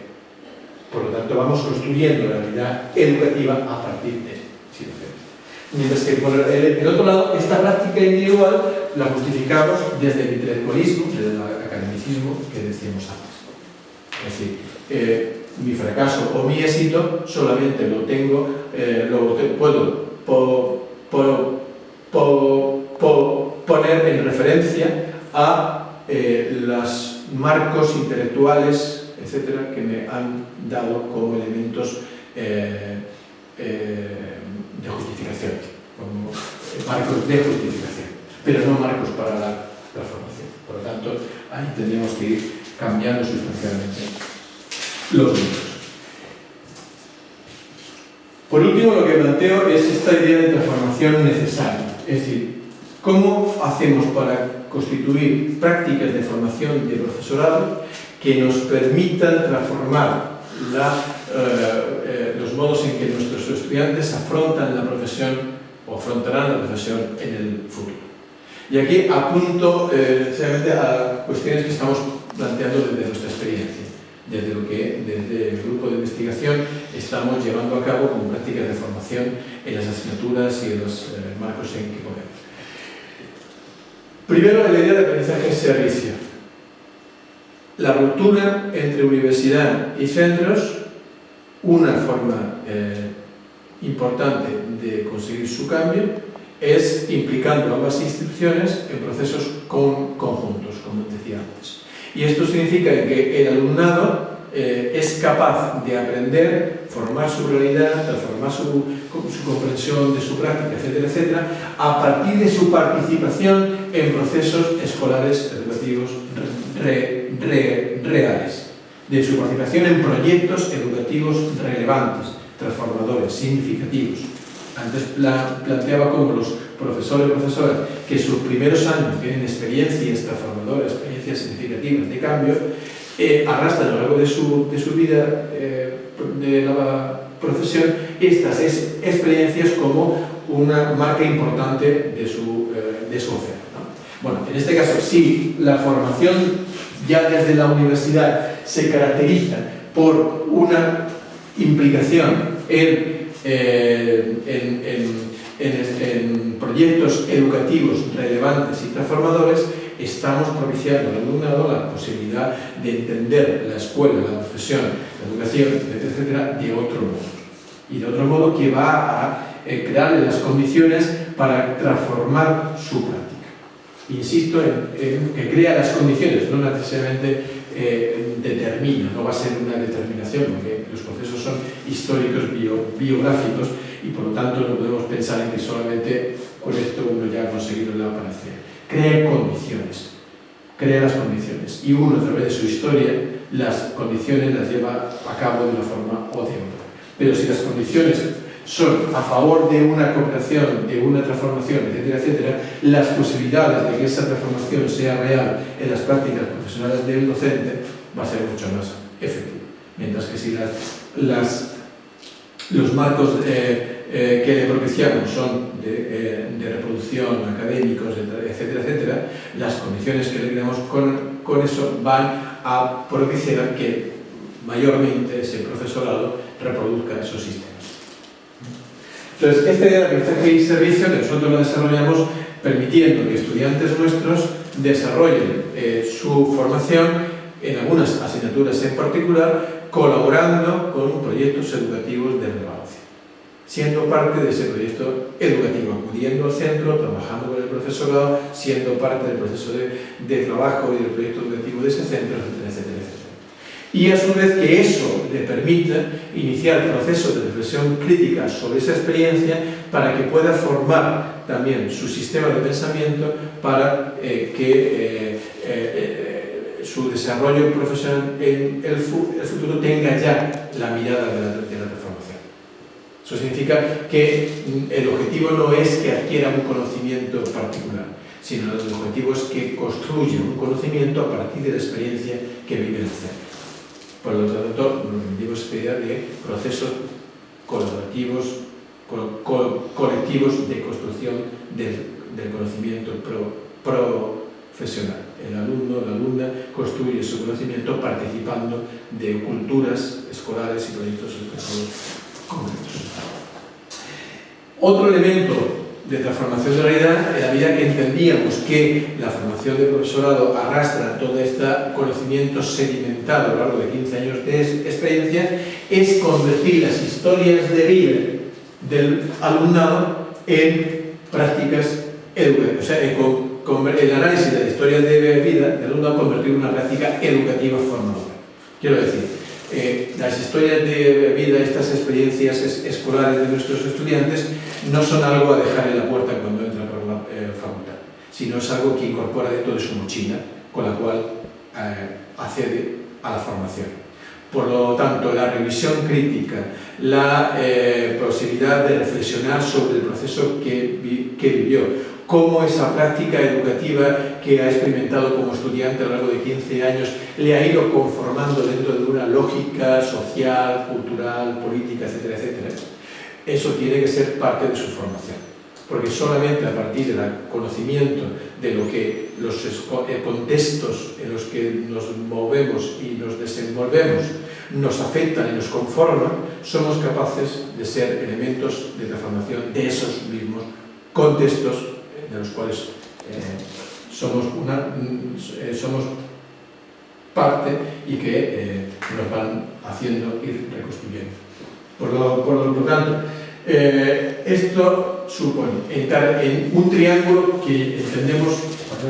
Por lo tanto, vamos construyendo la realidad educativa a partir de situaciones. Mientras que, por el otro lado, esta práctica individual la justificamos desde el intelectualismo, desde el academicismo que decíamos antes. Es decir, mi fracaso o mi éxito solamente lo puedo poner en referencia a los marcos intelectuales, etcétera, que me han dado como elementos de justificación, como marcos de justificación, pero no marcos para la transformación. Por lo tanto, ahí tendríamos que ir cambiando sustancialmente los números. Por último, lo que planteo es esta idea de transformación necesaria, es decir, ¿cómo hacemos para constituir prácticas de formación de profesorado que nos permitan transformar los modos en que nuestros estudiantes afrontan la profesión o afrontarán la profesión en el futuro? Y aquí apunto precisamente a cuestiones que estamos planteando desde nuestra experiencia, desde lo que desde el grupo de investigación estamos llevando a cabo como prácticas de formación en las asignaturas y en los marcos en que ponemos. Primero, la idea de aprendizaje en servicio. La ruptura entre universidad y centros, una forma importante de conseguir su cambio es implicando a ambas instituciones en procesos conjuntos, como decía antes. Y esto significa que el alumnado es capaz de aprender, formar su realidad, transformar su comprensión de su práctica, etcétera, etcétera, a partir de su participación en procesos escolares educativos reales, de su participación en proyectos educativos relevantes, transformadores, significativos. Antes planteaba cómo los profesores y profesoras que sus primeros años tienen experiencias transformadoras, experiencias significativas de cambio, arrastran a lo largo de su vida de la profesión estas experiencias como una marca importante de su oferta, ¿no? Bueno, en este caso, si la formación ya desde la universidad se caracteriza por una implicación en proyectos educativos relevantes y transformadores, estamos propiciando al alumnado la posibilidad de entender la escuela, la profesión, la educación, etcétera, etcétera, de otro modo. Y de otro modo que va a crearle las condiciones para transformar su práctica. Insisto en que crea las condiciones, no necesariamente determina, no va a ser una determinación, porque los procesos son históricos, biográficos, y por lo tanto no podemos pensar en que solamente con esto uno ya ha conseguido la panacea. Crea condiciones, crea las condiciones, y uno a través de su historia las condiciones las lleva a cabo de una forma o de otra. Pero si las condiciones son a favor de una cooperación, de una transformación, etcétera, etcétera, las posibilidades de que esa transformación sea real en las prácticas profesionales del docente va a ser mucho más efectivo. Mientras que si los marcos que le propiciamos son de reproducción, académicos, etcétera, etcétera, las condiciones que le creamos con eso van a propiciar que mayormente ese profesorado reproduzca esos sistemas. Entonces, esta idea de aprendizaje y servicio que nosotros lo desarrollamos permitiendo que estudiantes nuestros desarrollen su formación en algunas asignaturas en particular, colaborando con proyectos educativos de relevancia, siendo parte de ese proyecto educativo, acudiendo al centro, trabajando con el profesorado, siendo parte del proceso de trabajo y del proyecto educativo de ese centro, etcétera, etcétera, etcétera. Y a su vez que eso le permita iniciar procesos de reflexión crítica sobre esa experiencia para que pueda formar también su sistema de pensamiento para que su desarrollo profesional en el futuro tenga ya la mirada de la transformación. Eso significa que el objetivo no es que adquiera un conocimiento particular, sino el objetivo es que construya un conocimiento a partir de la experiencia que vive el centro. Por lo tanto, nos remitimos a esta idea de procesos colaborativos, colectivos de construcción del conocimiento profesional. El alumno, la alumna, construye su conocimiento participando de culturas escolares y proyectos educativos concretos. Otro elemento de transformación de realidad, en la medida que entendíamos que la formación de profesorado arrastra todo este conocimiento sedimentado a lo largo de 15 años de experiencia, es convertir las historias de vida del alumnado en prácticas educativas, o sea, el análisis de la historia de vida redunda en convertir una práctica educativa formadora. Quiero decir, las historias de vida, estas experiencias escolares de nuestros estudiantes, no son algo a dejar en la puerta cuando entran por la facultad, sino es algo que incorpora dentro de su mochila, con la cual accede a la formación. Por lo tanto, la revisión crítica, la posibilidad de reflexionar sobre el proceso que vivió, cómo esa práctica educativa que ha experimentado como estudiante a lo largo de 15 años le ha ido conformando dentro de una lógica social, cultural, política, etcétera, etcétera. Eso tiene que ser parte de su formación, porque solamente a partir del conocimiento de lo que los contextos en los que nos movemos y nos desenvolvemos nos afectan y nos conforman, somos capaces de ser elementos de transformación de esos mismos contextos de los cuales somos parte y que nos van haciendo ir reconstruyendo. Por lo tanto, esto supone entrar en un triángulo que entendemos,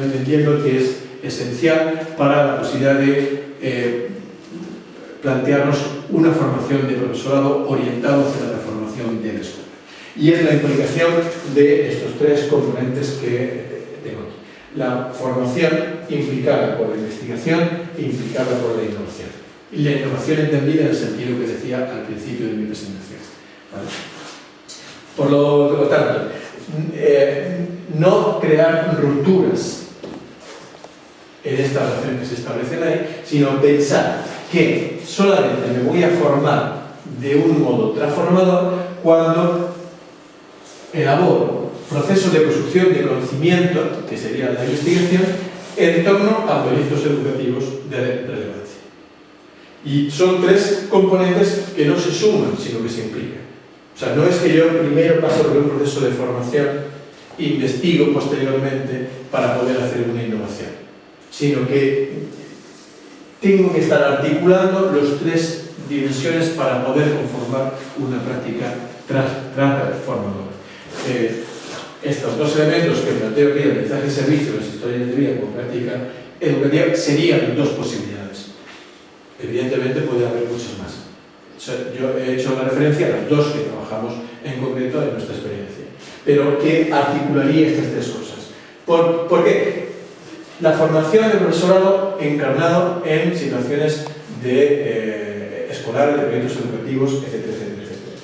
entendiendo que es esencial para la posibilidad de plantearnos una formación de profesorado orientado hacia la transformación de la escuela. Y es la implicación de estos tres componentes que tengo aquí. La formación implicada por la investigación e implicada por la innovación. Y la innovación entendida en el sentido que decía al principio de mi presentación. ¿Vale? Por lo tanto, no crear rupturas en esta relación que se establecen ahí, sino pensar que solamente me voy a formar de un modo transformador cuando elaboro procesos de construcción de conocimiento, que sería la investigación, en torno a proyectos educativos de relevancia. Y son tres componentes que no se suman, sino que se implican. O sea, no es que yo primero paso por un proceso de formación e investigo posteriormente para poder hacer una innovación, sino que tengo que estar articulando las tres dimensiones para poder conformar una práctica transformadora. Estos dos elementos que planteo aquí, el mensaje de servicio, las historias de vida como práctica educativa, serían dos posibilidades. Evidentemente puede haber muchas más. Yo he hecho la referencia a las dos que trabajamos en concreto en nuestra experiencia, pero que articularía estas tres cosas. ¿Por qué? La formación de profesorado encarnado en situaciones de escolares, de proyectos educativos, etcétera, etcétera, etcétera,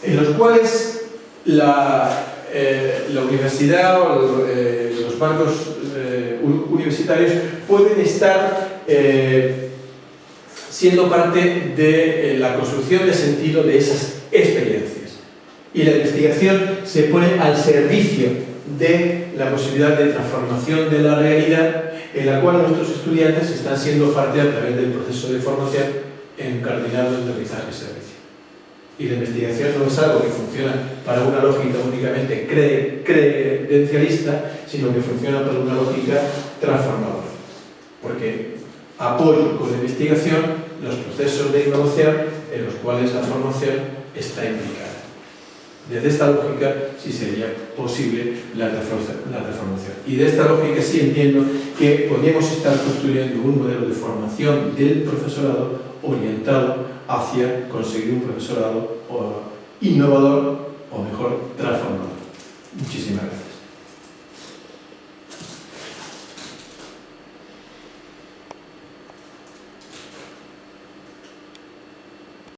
en los cuales la universidad o los marcos universitarios pueden estar siendo parte de la construcción de sentido de esas experiencias. Y la investigación se pone al servicio de la posibilidad de transformación de la realidad en la cual nuestros estudiantes están siendo parte a través del proceso de formación encardinado en aterrizaje y servicio. Y la investigación no es algo que funciona para una lógica únicamente credencialista, sino que funciona para una lógica transformadora. Porque apoyo con la investigación los procesos de innovación en los cuales la formación está implicada. Desde esta lógica sí sería posible la transformación. Y de esta lógica sí entiendo que podríamos estar construyendo un modelo de formación del profesorado orientado hacia conseguir un profesorado innovador o mejor transformador. Muchísimas gracias.